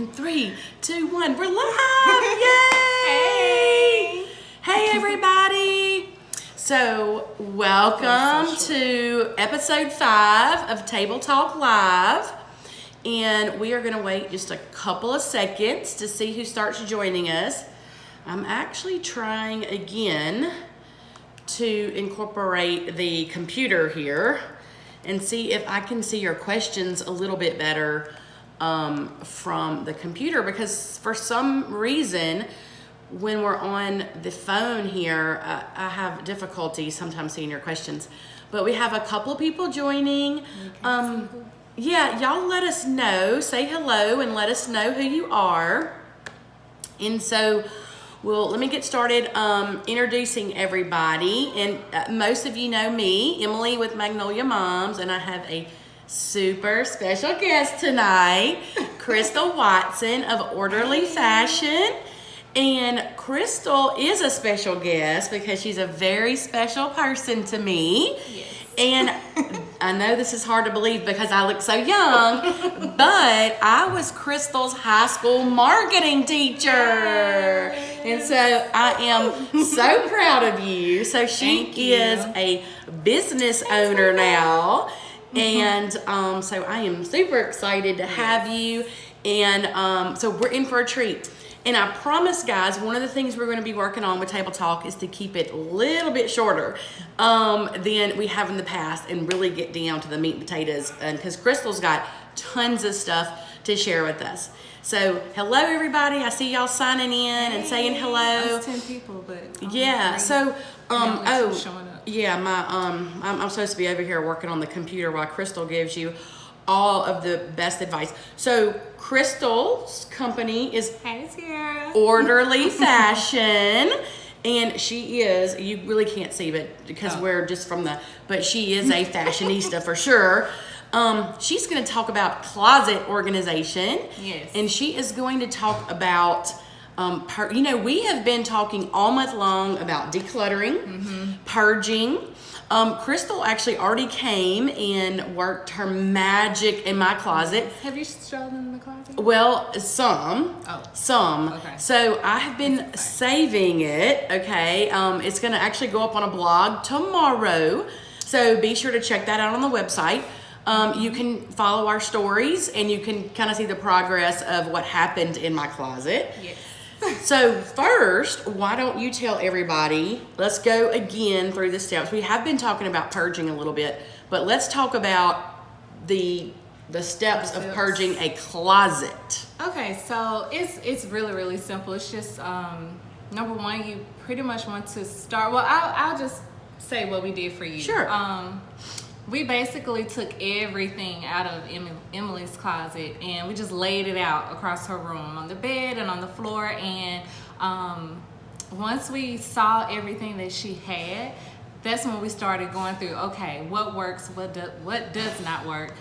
In 3, 2, 1, we're live! Yay! Hey everybody! So, welcome to episode 5 of Table Talk Live. And we are going to wait just a couple of seconds to see who starts joining us. I'm actually trying again to incorporate the computer here and see if I can see your questions a little bit better from the computer, because for some reason when we're on the phone here I have difficulty sometimes seeing your questions. But we have a couple of people joining. Yeah, y'all let us know, say hello and let us know who you are. And so let me get started introducing everybody. And most of you know me, Emily with Magnolia-Moms, and I have a super special guest tonight, Krystal Watson of Orderly Fashion. And Krystal is a special guest because she's a very special person to me. Yes. And I know this is hard to believe because I look so young, but I was Krystal's high school marketing teacher. And so I am so proud of you. So she is a business owner now. And so I am super excited to have you. And so we're in for a treat. And I promise, guys, one of the things we're going to be working on with Table Talk is to keep it a little bit shorter than we have in the past and really get down to the meat and potatoes. And because Krystal's got tons of stuff to share with us. So, hello, everybody. I see y'all signing in and saying hello. It's 10 people, but yeah. So, showing up. Yeah, I'm supposed to be over here working on the computer while Krystal gives you all of the best advice. So Krystal's company is Orderly Fashion, and she is, you really can't see, but because we're just but she is a fashionista for sure. She's going to talk about closet organization. Yes. And she is going to talk about we have been talking all month long about decluttering, purging. Krystal actually already came and worked her magic in my closet. Have you strolled in the closet? Well, some. Okay. So I have been saving it, okay? It's going to actually go up on a blog tomorrow. So be sure to check that out on the website. You can follow our stories and you can kind of see the progress of what happened in my closet. Yes. So first, why don't you tell everybody, let's go again through the steps. We have been talking about purging a little bit, but let's talk about the steps of purging a closet. Okay, so it's really, really simple. It's just, number one, you pretty much want to start, well, I'll just say what we did for you. Sure. We basically took everything out of Emily's closet and we just laid it out across her room on the bed and on the floor. And once we saw everything that she had, that's when we started going through, okay, what works, what does not work,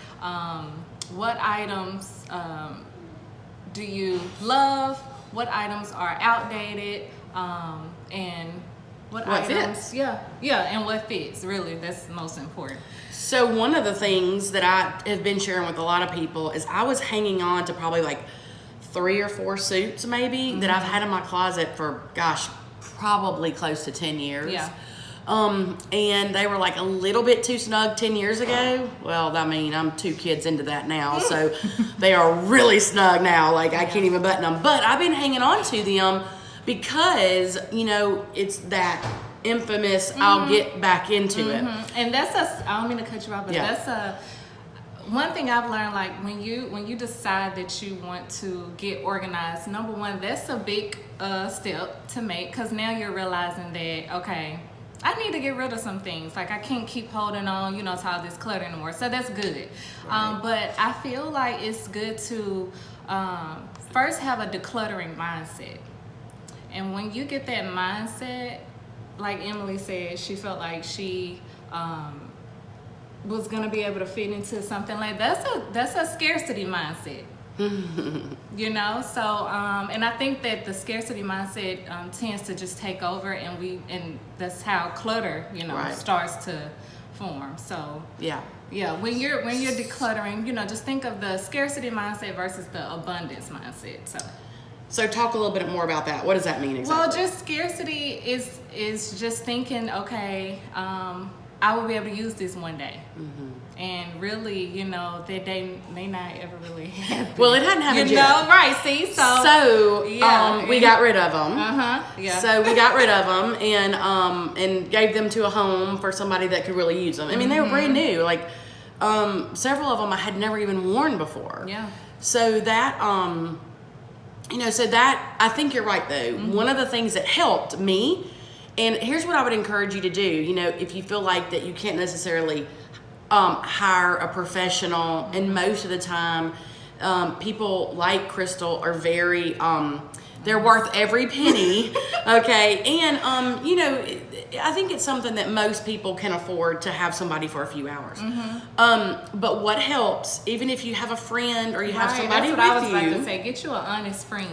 what items do you love, what items are outdated, and what items fits. And what fits, really, that's the most important. So one of the things that I have been sharing with a lot of people is I was hanging on to probably like 3 or 4 suits maybe that I've had in my closet for, probably close to 10 years. Yeah. And they were like a little bit too snug 10 years ago. Well, I mean, I'm 2 kids into that now, so they are really snug now. Like I can't even button them. But I've been hanging on to them because, it's that infamous I'll get back into it. And I don't mean to cut you off, but that's one thing I've learned, like when you decide that you want to get organized, number one, that's a big step to make, because now you're realizing that, okay, I need to get rid of some things. Like I can't keep holding on, to all this clutter anymore. So that's good. Right. But I feel like it's good to first have a decluttering mindset. And when you get that mindset, like Emily said, she felt like she was gonna be able to fit into something like that's a scarcity mindset. So and I think that the scarcity mindset tends to just take over, and that's how clutter starts to form. So yeah. when you're decluttering, just think of the scarcity mindset versus the abundance mindset. So talk a little bit more about that. What does that mean exactly? Well, just scarcity is just thinking, okay, I will be able to use this one day. And really, that day may not ever really happen. Well, it hadn't happened yet. Right, see? We got rid of them. Yeah. So we got rid of them and gave them to a home for somebody that could really use them. I mean, they were brand new. Like, several of them I had never even worn before. Yeah. So that, I think you're right though. One of the things that helped me, and here's what I would encourage you to do, if you feel like that you can't necessarily hire a professional, and most of the time people like Krystal are very they're worth every penny. Okay, and I think it's something that most people can afford to have somebody for a few hours. But what helps, even if you have a friend or you have somebody that's what with I was you, about to say, get you an honest friend.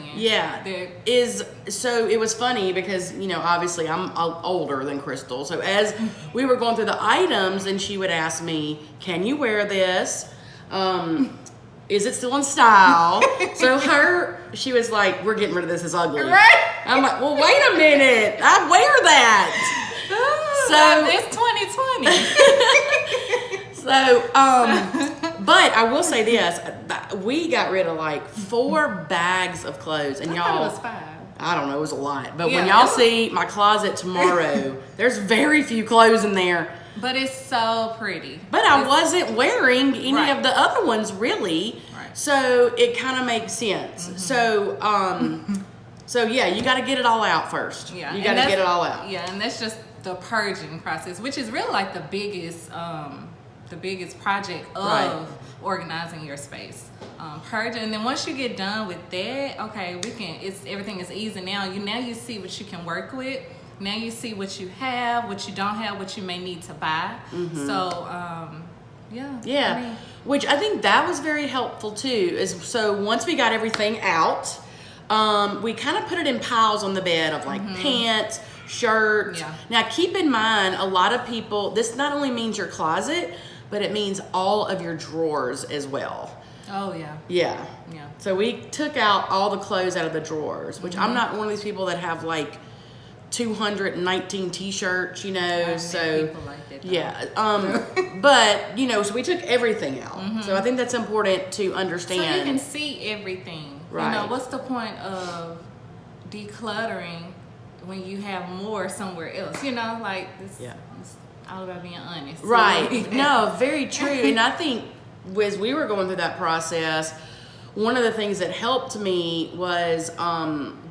So it was funny because obviously I'm older than Krystal, so as we were going through the items, and she would ask me, "Can you wear this? Is it still in style?" So she was like, "We're getting rid of this. It's ugly." Right. I'm like, "Well, wait a minute. I wear that." So it's 2020. But I will say this: we got rid of like 4 bags of clothes, and I y'all. thought it was 5. I don't know, it was a lot. But Yeah, when y'all see my closet tomorrow, there's very few clothes in there. But it's so pretty. But I wasn't wearing any Right. of the other ones really. Right. So it kind of makes sense. So yeah, you got to get it all out first. Yeah. You got to get it all out. Yeah, and that's just the purging process, which is really like the biggest project of organizing your space. Purging, and then once you get done with that, okay, everything is easy now. You see what you can work with. Now you see what you have, what you don't have, what you may need to buy. So, Yeah, which I think that was very helpful too. So once we got everything out, we kind of put it in piles on the bed of like pants, shirts. Yeah. Now keep in mind, a lot of people, this not only means your closet, but it means all of your drawers as well. oh yeah. Yeah. Yeah. So we took out all the clothes out of the drawers, which I'm not one of these people that have like 219 t-shirts, I mean, so people like that, though. yeah. But so we took everything out. So I think that's important to understand. So you can see everything. Right. What's the point of decluttering when you have more somewhere else? Like this. Yeah. It's all about being honest. Right. No, very true. And I think as we were going through that process, one of the things that helped me was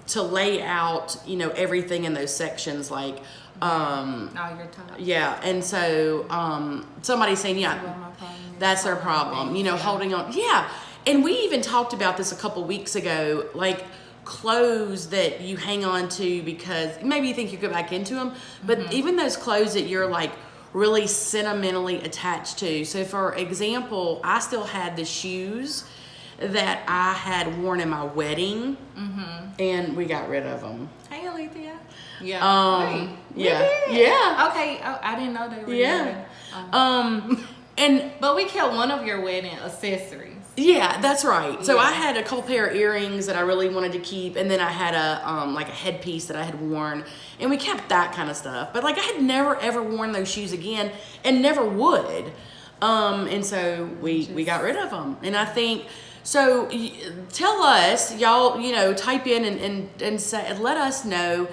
to lay out, everything in those sections, like all your tops. yeah. And so somebody's saying, What my problem is. that's their problem, holding on. Yeah. And we even talked about this a couple weeks ago, like clothes that you hang on to because maybe you think you go back into them, but even those clothes that you're like really sentimentally attached to. So for example, I still had the shoes that I had worn in my wedding, and we got rid of them. Hey, Alethea. Yeah. Wait, Yeah. we did? Yeah. Okay. Oh, I didn't know they were. Yeah. Doing, but we kept one of your wedding accessories. Yeah, that's right. So Yeah. I had a couple pair of earrings that I really wanted to keep, and then I had a like a headpiece that I had worn, and we kept that kind of stuff. But like I had never ever worn those shoes again, and never would. And so we got rid of them. And I think so. Tell us, y'all. Type in and say, and let us know.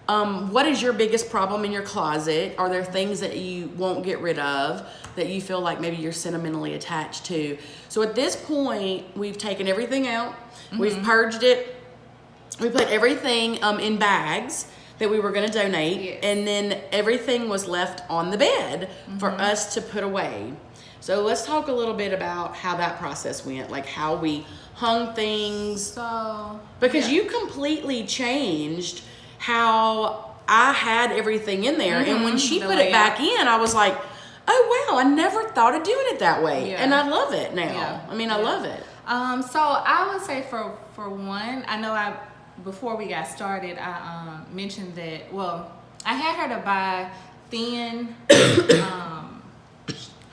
What is your biggest problem in your closet? Are there things that you won't get rid of that you feel like maybe you're sentimentally attached to? So at this point, we've taken everything out. We've purged it. We put everything in bags that we were going to donate. Yes. And then everything was left on the bed for us to put away. So let's talk a little bit about how that process went, like how we hung things. So Because you completely changed how I had everything in there. And when she the put it back layout. in, I was like, oh, wow, I never thought of doing it that way. Yeah. And I love it now. Yeah. I mean, I love it. So I would say for one, I know before we got started, I mentioned that, well, I had her to buy thin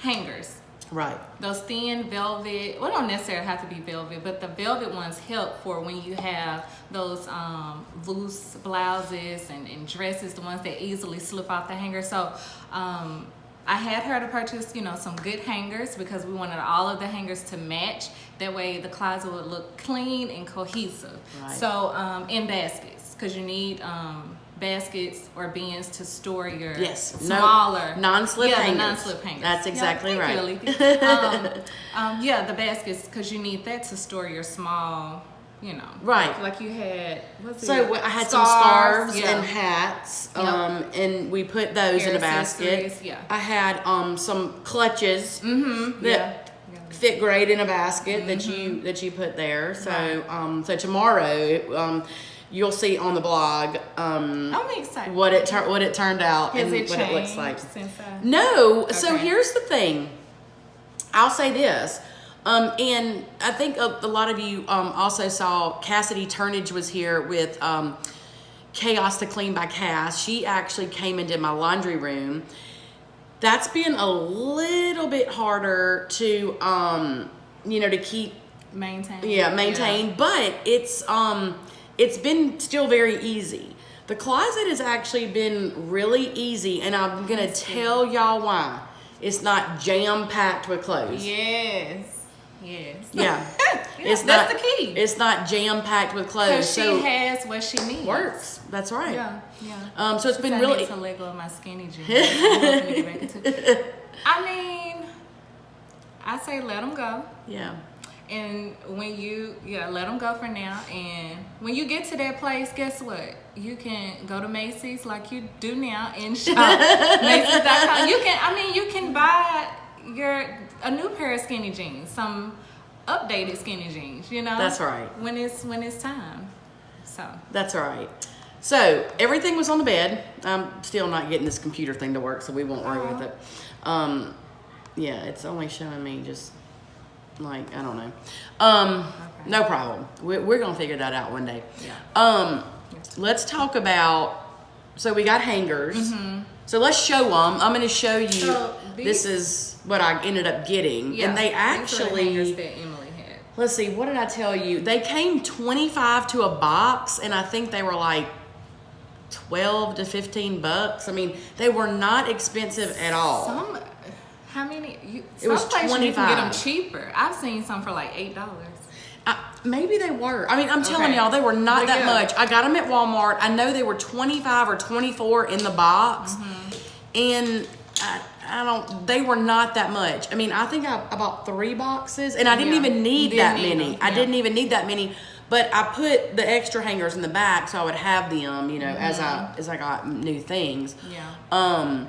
hangers. Right. Those thin velvet, well, don't necessarily have to be velvet, but the velvet ones help for when you have those loose blouses and dresses, the ones that easily slip off the hanger. So I had her to purchase, some good hangers because we wanted all of the hangers to match. That way the closet would look clean and cohesive. Right. So in baskets, because you need baskets or bins to store your smaller non-slip hangers. The non-slip hangers. That's exactly right. The baskets, because you need that to store your small, right. Like you had. I had some scarves and hats, and we put those in a basket. Yeah. I had some clutches that fit great in a basket that you put there. So so tomorrow. You'll see on the blog I'm excited. what it turned out and what it looks like. No, okay. So here's the thing. I'll say this, and I think a lot of you also saw Cassidy Turnage was here with Chaos to Clean by Cass. She actually came into my laundry room. That's been a little bit harder to to keep maintain. Yeah. But it's been still very easy. The closet has actually been really easy, and I'm going to tell y'all why. It's not jam-packed with clothes. Yes. Yeah. That's the key. It's not jam-packed with clothes. Because she has what she needs. Works. That's right. Yeah. So it's been really... I need to let go of my skinny jeans. I'm hoping to get back into. I mean, I say let them go. Yeah. And when you, let them go for now. And when you get to that place, guess what? You can go to Macy's like you do now and shop Macy's.com. You can buy a new pair of skinny jeans, some updated skinny jeans, That's right. When it's time. So. That's right. So everything was on the bed. I'm still not getting this computer thing to work, so we won't worry with it. It's only showing me just... I don't know. Okay. No problem. We're going to figure that out one day. Yeah. Let's talk about, so we got hangers. Mm-hmm. So let's show them. I'm going to show you. So this is what I ended up getting. Yeah, and they actually, hangers that Emily had. Let's see, what did I tell you? They came $25 to a box, and I think they were like $12 to $15. I mean, they were not expensive at all. How many? It was $25. You can get them cheaper. I've seen some for like $8. Maybe they were. I mean, I'm telling y'all, they were not that much. I got them at Walmart. I know they were $25 or $24 in the box, and they were not that much. I mean, I think I bought 3 boxes, and I didn't even need that many. I didn't even need that many. But I put the extra hangers in the back so I would have them, as I got new things. Yeah.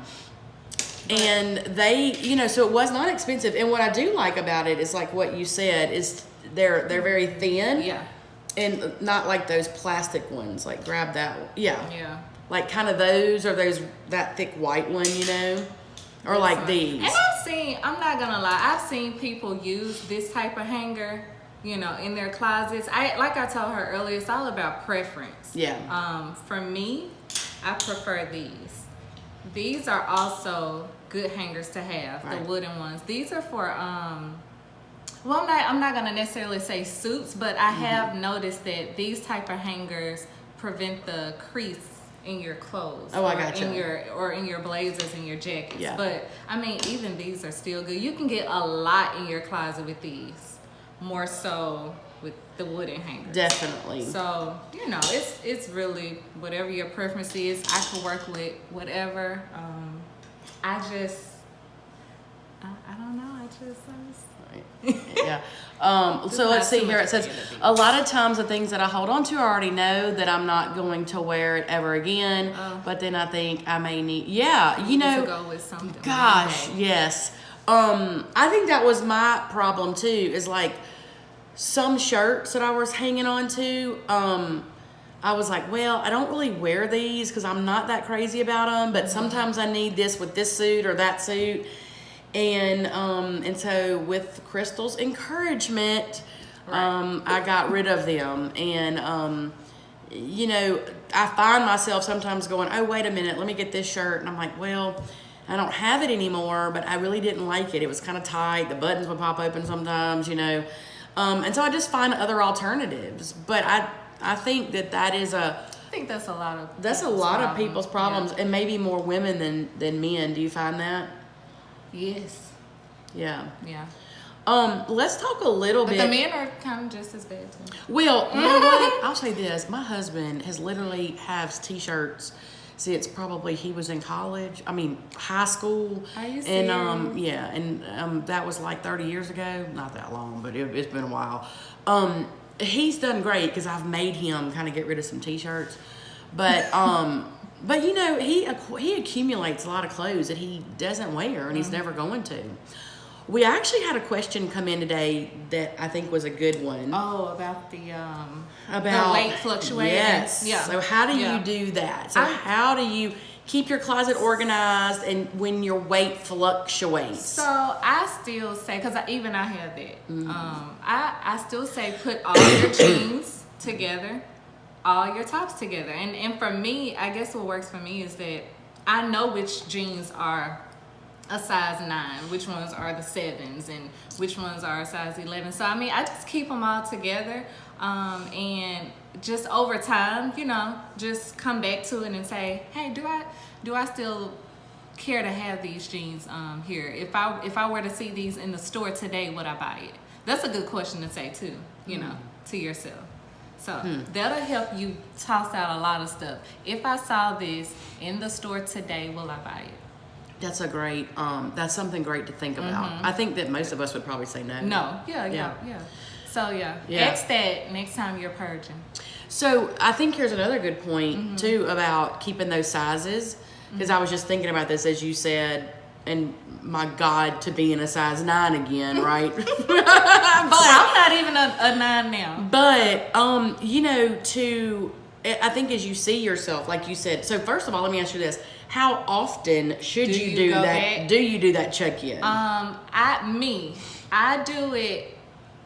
And they, so it was not expensive. And what I do like about it is like what you said is they're very thin. Yeah. And not like those plastic ones. Like grab that one. Yeah. Yeah. Like kind of those or that thick white one, or like these. And I'm not gonna lie, I've seen people use this type of hanger, in their closets. Like I told her earlier, it's all about preference. Yeah. For me, I prefer these. These are also good hangers to have, right. The wooden ones. These are for I'm not gonna necessarily say suits, but I have noticed that these type of hangers prevent the crease in your clothes. Oh, I got you. In your blazers and your jackets. Yeah. But I mean, even these are still good. You can get a lot in your closet with these, more so with the wooden hangers. Definitely. So it's really whatever your preference is. I can work with whatever. I don't know. Yeah. So let's see here. It says a lot of times the things that I hold on to I already know that I'm not going to wear it ever again. But then I think I may need. Yeah, to go with something. Gosh, yes. I think that was my problem too. Is like some shirts that I was hanging on to. I was like, well, I don't really wear these because I'm not that crazy about them. But sometimes I need this with this suit or that suit. And so with Krystal's encouragement, I got rid of them. And, I find myself sometimes going, oh, wait a minute, let me get this shirt. And I'm like, well, I don't have it anymore, but I really didn't like it. It was kind of tight. The buttons would pop open sometimes, and so I just find other alternatives. But I think that is I think that's a lot of people's problems, and maybe more women than men. Do you find that? Yes. Yeah. Yeah. Let's talk a little bit. But the men are kind of just as bad too. Well, you know what? I'll say this: my husband has literally has T-shirts since probably he was in college. I mean, high school. Are you and serious? that was like 30 years ago. Not that long, but it's been a while. He's done great because I've made him kind of get rid of some T-shirts, but but he accumulates a lot of clothes that he doesn't wear and he's never going to. We actually had a question come in today that I think was a good one. Oh, about the weight fluctuating. Yes. Yeah. So how do you do that? So how do you keep your closet organized and when your weight fluctuates? So I still say, because even I have that. I still say put all your jeans together, all your tops together, and for me, I guess what works for me is that I know which jeans are a size 9, which ones are the 7s, and which ones are a size 11. So I mean, I just keep them all together, and just over time, just come back to it and say, hey, do I still care to have these jeans here? If I were to see these in the store today, would I buy it? That's a good question to say too, to yourself. So that'll help you toss out a lot of stuff. If I saw this in the store today, will I buy it? That's a great, that's something great to think about. I think that most of us would probably say no. No. Yeah. So ask that next time you're purging. So I think here's another good point too about keeping those sizes, because I was just thinking about this as you said, and my God, to be in a size 9 again, right? But I'm not even a 9 now. But I think as you see yourself, like you said. So first of all, let me ask you this: how often should you do that? Back? Do you do that check-in? I do it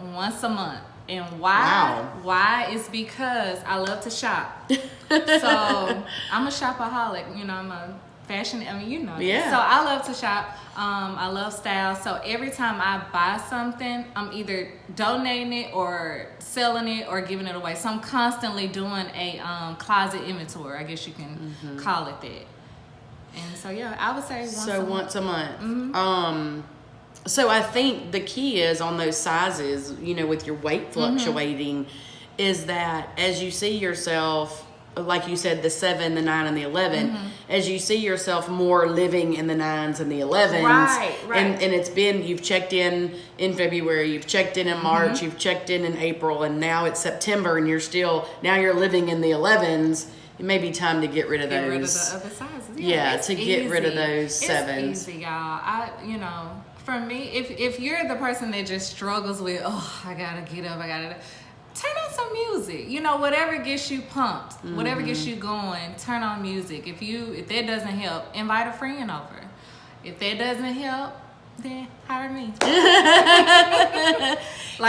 once a month. And why? Wow. Why is because I love to shop. So I'm a shopaholic. I'm a fashion. Yeah. So I love to shop. I love style. So every time I buy something, I'm either donating it or selling it or giving it away. So I'm constantly doing a closet inventory. I guess you can call it that. And so I would say once a month. So I think the key is on those sizes, with your weight fluctuating, is that as you see yourself, like you said, the 7, the 9, and the 11, as you see yourself more living in the 9s and the 11s, right. And you've checked in February, you've checked in March, you've checked in April, and now it's September, and you're living in the 11s. It may be time to get rid of those. Get rid of the other sizes. Get rid of those 7s. It's easy, y'all. For me, if you're the person that just struggles with, I gotta get up, turn on some music. Whatever gets you pumped, whatever gets you going, turn on music. If that doesn't help, invite a friend over. If that doesn't help, then hire me.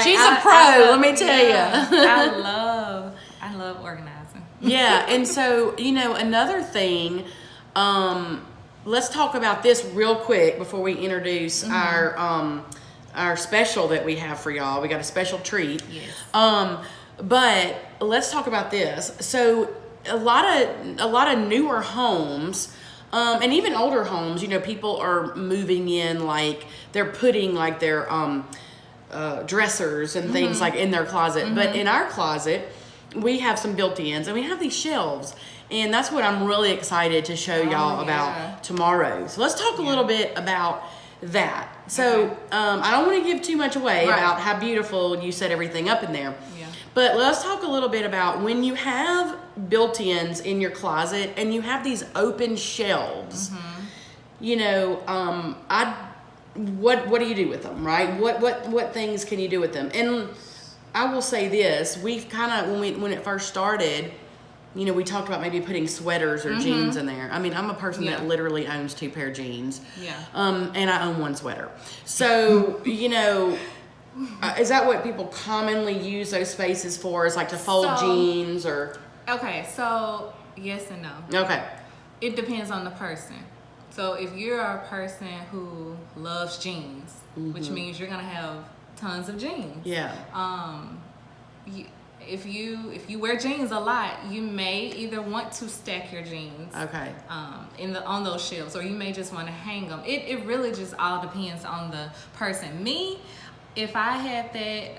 She's a pro, let me tell you. I love organizing. Yeah, and so, another thing, let's talk about this real quick before we introduce our special that we have for y'all. We got a special treat. Yes. But let's talk about this. So a lot of newer homes, and even older homes, people are moving in, like they're putting like their dressers and things like in their closet. But in our closet, we have some built-ins and we have these shelves. And that's what I'm really excited to show y'all about tomorrow. So let's talk a little bit about that. So I don't want to give too much away about how beautiful you set everything up in there. Yeah. But let's talk a little bit about when you have built-ins in your closet and you have these open shelves. What do you do with them, right? What things can you do with them? And I will say this: we've kind of when it first started, we talked about maybe putting sweaters or jeans in there. I mean, I'm a person that literally owns 2 pair of jeans. Yeah. And I own 1 sweater. So, is that what people commonly use those spaces for? Is like to fold jeans or? Okay, so yes and no. Okay. It depends on the person. So if you're a person who loves jeans, which means you're gonna have tons of jeans. Yeah. If you wear jeans a lot, you may either want to stack your jeans. Okay. On those shelves, or you may just want to hang them. It really just all depends on the person. Me, if I had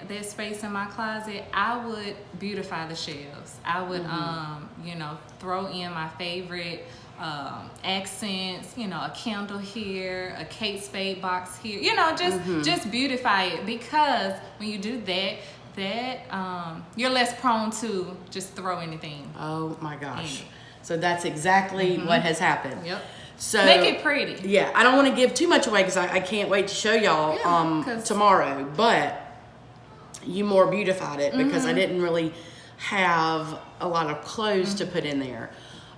that space in my closet, I would beautify the shelves. I would throw in my favorite accents, a candle here, a Kate Spade box here, just beautify it, because when you do that you're less prone to just throw anything. Oh my gosh. So that's exactly what has happened. Yep. So make it pretty. Yeah, I don't want to give too much away because I can't wait to show y'all tomorrow, but you more beautified it because I didn't really have a lot of clothes to put in there.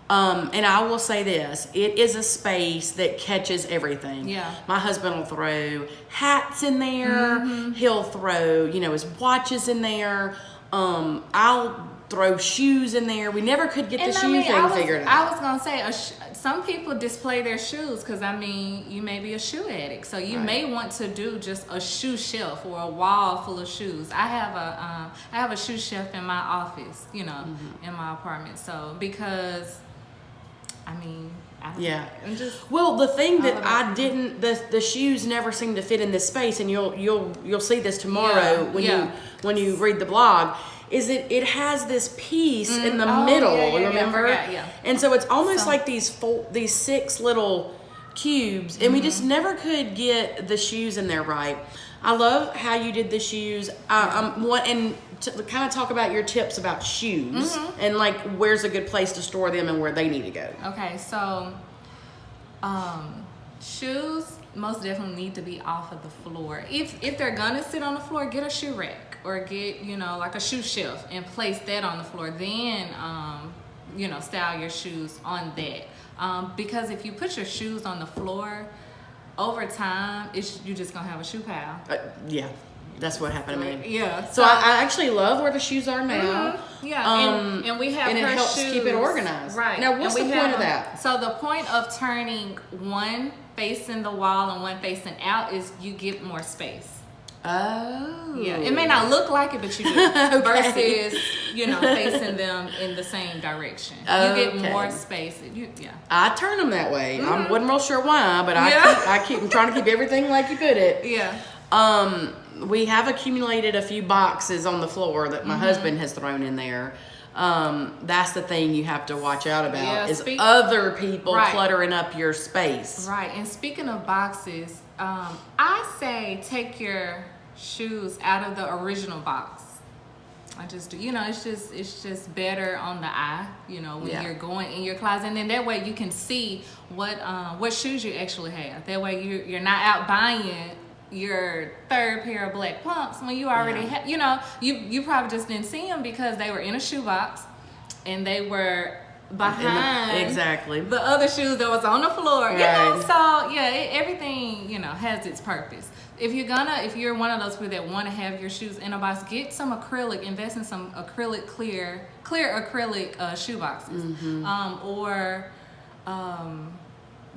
And I will say this, it is a space that catches everything. Yeah. My husband will throw hats in there. He'll throw, his watches in there. I'll throw shoes in there. We never could get the shoe thing figured out. I was going to say, some people display their shoes because, you may be a shoe addict. So you may want to do just a shoe shelf or a wall full of shoes. I have a shoe shelf in my office, in my apartment. So because... Well, the thing that I didn't, the shoes never seem to fit in this space, and you'll see this tomorrow when you read the blog, is it has this piece in the middle, remember? And so it's almost like these 6 little cubes, and we just never could get the shoes in there right. I love how you did the shoes. And to kind of talk about your tips about shoes and like where's a good place to store them and where they need to go. Okay, so shoes most definitely need to be off of the floor. If they're gonna sit on the floor, get a shoe rack or get like a shoe shelf and place that on the floor. Then style your shoes on that. Because if you put your shoes on the floor, over time, you're just gonna have a shoe pile. Yeah, that's what happened to me. Yeah. So I actually love where the shoes are now. Yeah. And we have and it helps shoes. Keep it organized. Right. Now, what's the point of that? So the point of turning one facing the wall and one facing out is you get more space. Oh. Yeah. It may not look like it, but you do. Versus, facing them in the same direction. You get more space. I turn them that way. I wasn't real sure why, but I'm trying to keep everything like you put it. Yeah. We have accumulated a few boxes on the floor that my husband has thrown in there. That's the thing you have to watch out about is other people cluttering up your space. Right. And speaking of boxes, I say take your shoes out of the original box. I just do, it's just better on the eye, when you're going in your closet, and then that way you can see what shoes you actually have. That way you're not out buying your 3rd pair of black pumps when you already have, you probably just didn't see them because they were in a shoe box and they were behind the other shoes that was on the floor. Everything has its purpose. If you're one of those people that want to have your shoes in a box, get some acrylic, invest in some acrylic clear acrylic shoe boxes.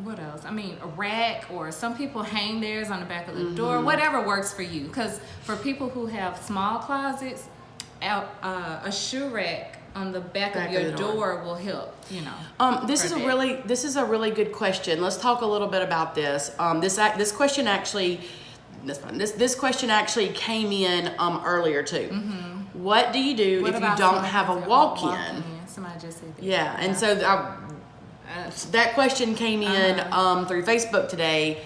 What else? A rack, or some people hang theirs on the back of the door. Whatever works for you. Because for people who have small closets, a shoe rack on the back of your door will help. This is a really good question. Let's talk a little bit about this. This question actually came in earlier too. What do you do if you don't have a walk-in? Somebody just said that. Yeah, and so that question came in through Facebook today.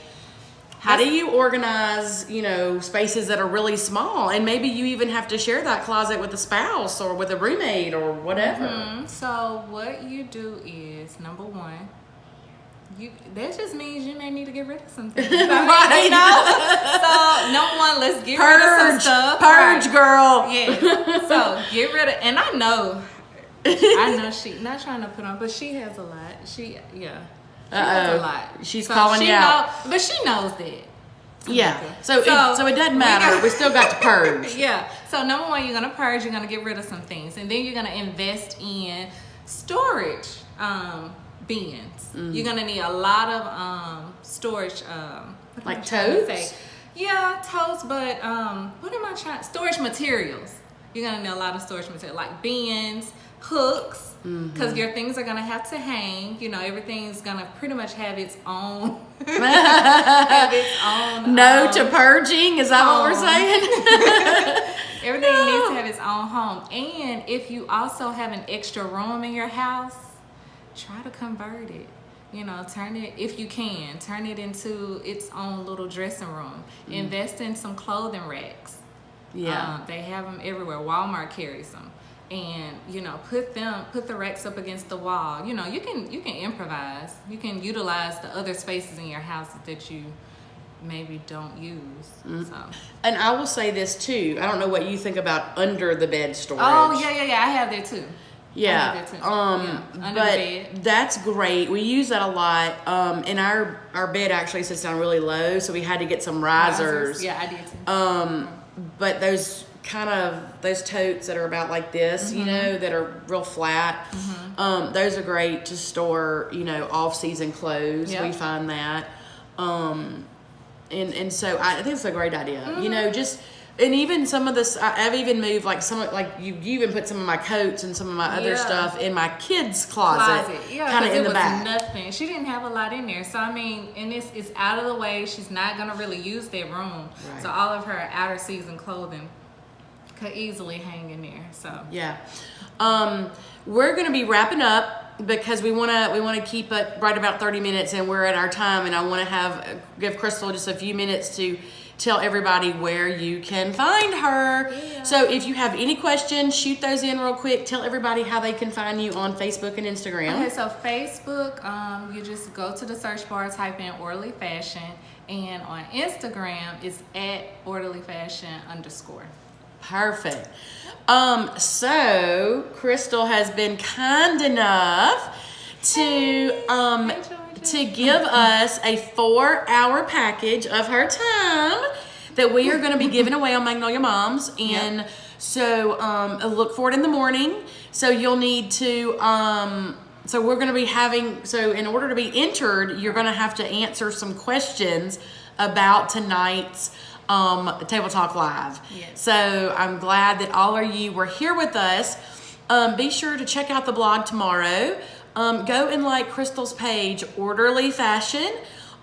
How do you organize, spaces that are really small? And maybe you even have to share that closet with a spouse or with a roommate or whatever. So what you do is, number one, that just means you may need to get rid of some things. Right. So number one, let's get rid of some stuff. Purge, girl. Yeah. So get rid of, and I know she not trying to put on, but she has a lot. She has a lot. She's calling you out. But she knows that. Yeah. So it doesn't matter. We still got to purge. Yeah. So number one, you're gonna purge. You're gonna get rid of some things, and then you're gonna invest in storage. bins. You're gonna need a lot of storage. What am I trying to totes? say? Yeah, totes. But what am I trying? Storage materials. You're gonna need a lot of storage material, like bins, hooks, because your things are gonna have to hang. You know, everything's gonna pretty much have its own. Have its own. No to purging. Is that what we're saying? Everything needs to have its own home. And if you also have an extra room in your house, try to convert it. You know, turn it, if you can, turn it into its own little dressing room. Invest in some clothing racks. Yeah. They have them everywhere. Walmart carries them. And, you know, put the racks up against the wall. You know, you can improvise. You can utilize the other spaces in your house that you maybe don't use. So. And I will say this too. I don't know what you think about under the bed storage. Oh, yeah. I have that too. Yeah. Under the bed. That's great. We use that a lot. And our bed actually sits down really low, so we had to get some risers. Yeah, I did too. But those totes that are about like this, you know, that are real flat, those are great to store, you know, off-season clothes. Yep. We find that. And so I think it's a great idea. You know, and even some of this, I've even moved like you even put some of my coats and some of my other stuff in my kids' closet. Yeah, kind of in the back. Nothing. She didn't have a lot in there, so I mean, and it's out of the way. She's not gonna really use that room, so all of her outer season clothing could easily hang in there. So yeah, we're gonna be wrapping up because we wanna keep it right about 30 minutes, and we're at our time, and I want to give Krystal just a few minutes to tell everybody where you can find her. Yeah. So if you have any questions, shoot those in real quick. Tell everybody how they can find you on Facebook and Instagram. Okay, so Facebook, you just go to the search bar, type in Orderly Fashion, and on Instagram, it's @orderlyfashion_. Perfect. So Krystal has been kind enough to give us a 4-hour package of her time that we are going to be giving away on Magnolia-Moms. And so look for it in the morning. So you'll need to, so we're going to be having, so in order to be entered, you're going to have to answer some questions about tonight's Table Talk Live. Yes. So I'm glad that all of you were here with us. Be sure to check out the blog tomorrow. Go and like Krystal's page, Orderly Fashion,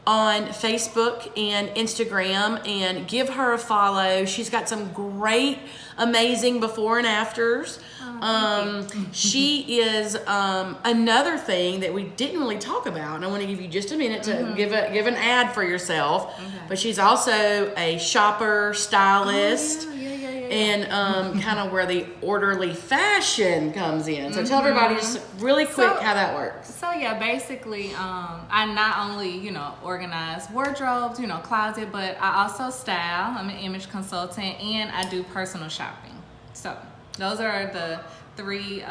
on Facebook and Instagram, and give her a follow. She's got some great, amazing before and afters. She is another thing that we didn't really talk about, and I want to give you just a minute to give an ad for yourself. Okay. But she's also a shopper, stylist. And kind of where the orderly fashion comes in. So tell everybody just really quick how that works. So yeah, basically, I not only, you know, organize wardrobes, you know, closet, but I also style. I'm an image consultant, and I do personal shopping. So those are the 3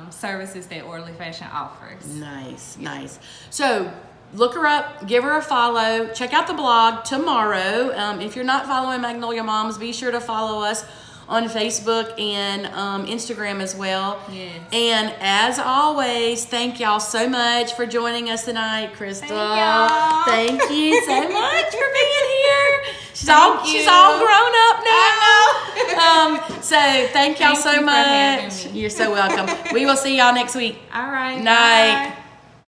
services that Orderly Fashion offers. Nice. So look her up, give her a follow, check out the blog tomorrow. If you're not following Magnolia-Moms, be sure to follow us on Facebook and Instagram as well. Yes. And as always, thank y'all so much for joining us tonight, Krystal. Thank you so much for being here. She's all grown up now. So thank y'all so much. You're so welcome. We will see y'all next week. All right. Night. Bye.